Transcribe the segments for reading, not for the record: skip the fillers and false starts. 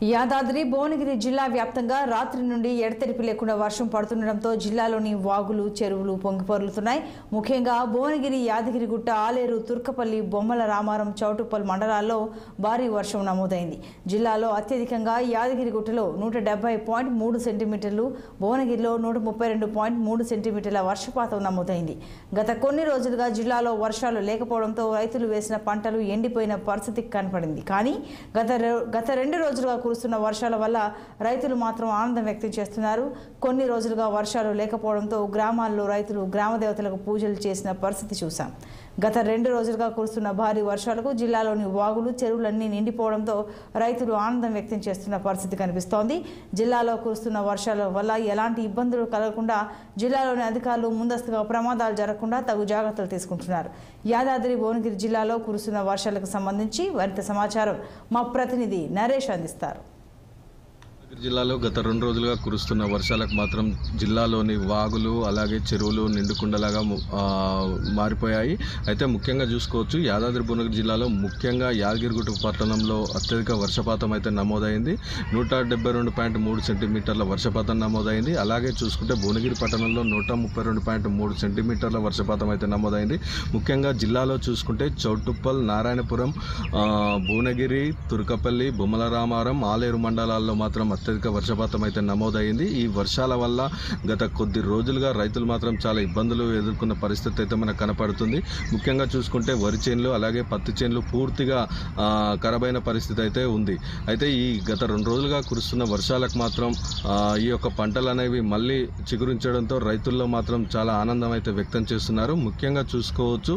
యాదాద్రి భువనగిరి జిల్లా వ్యాప్తంగా రాత్రి నుండి ఎడతెరిపి లేకుండా వర్షం పడుతుండటంతో జిల్లాలోని వాగులు చెరువులు పొంగిపొర్లుతున్నాయి. ముఖ్యంగా భువనగిరి, యాదగిరిగుట్ట, ఆలేరు, తుర్కపల్లి, బొమ్మల రామారం, చౌటుప్పల్ మండలాల్లో భారీ వర్షం నమోదైంది. జిల్లాలో అత్యధికంగా యాదగిరిగుట్టలో 170.3 సెంటీమీటర్లు, భువనగిరిలో 132.3 సెంటీమీటర్ల వర్షపాతం నమోదైంది. గత కొన్ని రోజులుగా జిల్లాలో వర్షాలు లేకపోవడంతో రైతులు వేసిన పంటలు ఎండిపోయిన పరిస్థితి కనపడింది. కానీ గత 2 రోజులుగా కురుస్తున్న వర్షాల వల్ల రైతులు మాత్రం ఆనందం వ్యక్తం చేస్తున్నారు. కొన్ని రోజులుగా వర్షాలు లేకపోవడంతో గ్రామాల్లో రైతులు గ్రామ దేవతలకు పూజలు చేసిన పరిస్థితి చూశాం. గత 2 రోజులుగా కురుస్తున్న భారీ వర్షాలకు జిల్లాలోని వాగులు చెరువులన్నీ నిండిపోవడంతో రైతులు ఆనందం వ్యక్తం చేస్తున్న పరిస్థితి కనిపిస్తోంది. జిల్లాలో కురుస్తున్న వర్షాల వల్ల ఎలాంటి ఇబ్బందులు కలగకుండా జిల్లాలోని అధికారులు ముందస్తుగా ప్రమాదాలు జరగకుండా తగు జాగ్రత్తలు తీసుకుంటున్నారు. యాదాద్రి భువనగిరి జిల్లాలో కురుస్తున్న వర్షాలకు సంబంధించి మరింత సమాచారం మా ప్రతినిధి నరేష్ అందిస్తారు. జిల్లాలో గత 2 రోజులుగా కురుస్తున్న వర్షాలకు మాత్రం జిల్లాలోని వాగులు అలాగే చెరువులు నిండుకుండలాగా మారిపోయాయి. అయితే ముఖ్యంగా చూసుకోవచ్చు, యాదాద్రి భువనగిరి జిల్లాలో ముఖ్యంగా యాదగిరిగుట్ట పట్టణంలో అత్యధిక వర్షపాతం అయితే నమోదైంది. 172.3 సెంటీమీటర్ల వర్షపాతం నమోదైంది. అలాగే చూసుకుంటే భువనగిరి పట్టణంలో 132.3 సెంటీమీటర్ల వర్షపాతం అయితే నమోదైంది. ముఖ్యంగా జిల్లాలో చూసుకుంటే చౌటుప్పల్, నారాయణపురం, భువనగిరి, తుర్కపల్లి, బొమ్మల రామారం, ఆలేరు మండలాల్లో మాత్రం అత్యధిక వర్షపాతం అయితే నమోదైంది. ఈ వర్షాల వల్ల గత కొద్ది రోజులుగా రైతులు మాత్రం చాలా ఇబ్బందులు ఎదుర్కొన్న పరిస్థితి అయితే మనకు కనపడుతుంది. ముఖ్యంగా చూసుకుంటే వరి చేనులు అలాగే పత్తి చేనులు పూర్తిగా ఖరాబైన పరిస్థితి అయితే ఉంది. అయితే ఈ గత 2 రోజులుగా కురుస్తున్న వర్షాలకు మాత్రం ఈ యొక్క పంటలు అనేవి మళ్ళీ చిగురించడంతో రైతుల్లో మాత్రం చాలా ఆనందం అయితే వ్యక్తం చేస్తున్నారు. ముఖ్యంగా చూసుకోవచ్చు,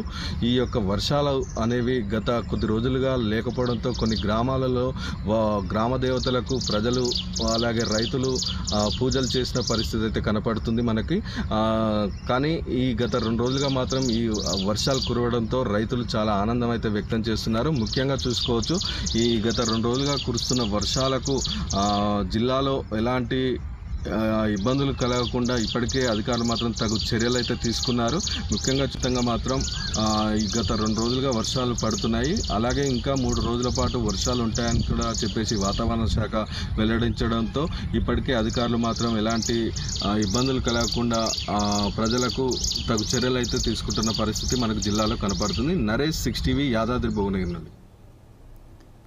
ఈ యొక్క వర్షాలు అనేవి గత కొద్ది రోజులుగా లేకపోవడంతో కొన్ని గ్రామాలలో గ్రామ దేవతలకు ప్రజలు అలాగే రైతులు పూజలు చేసిన పరిస్థితి అయితే కనపడుతుంది మనకి. కానీ ఈ గత 2 రోజులుగా మాత్రం ఈ వర్షాలు కురవడంతో రైతులు చాలా ఆనందం అయితే వ్యక్తం చేస్తున్నారు. ముఖ్యంగా చూసుకోవచ్చు, ఈ గత 2 రోజులుగా కురుస్తున్న వర్షాలకు జిల్లాలో ఎలాంటి ఇబ్బందులు కలగకుండా ఇప్పటికే అధికారులు మాత్రం తగు చర్యలు అయితే తీసుకున్నారు. ముఖ్యంగా మాత్రం ఈ గత 2 రోజులుగా వర్షాలు పడుతున్నాయి. అలాగే ఇంకా 3 రోజుల పాటు వర్షాలు ఉంటాయని కూడా చెప్పేసి వాతావరణ శాఖ వెల్లడించడంతో ఇప్పటికే అధికారులు మాత్రం ఎలాంటి ఇబ్బందులు కలగకుండా ప్రజలకు తగు చర్యలు అయితే తీసుకుంటున్న పరిస్థితి మనకు జిల్లాలో కనపడుతుంది. నరేష్ 6 టీవీ, యాదాద్రి భువనగిరి నుండి.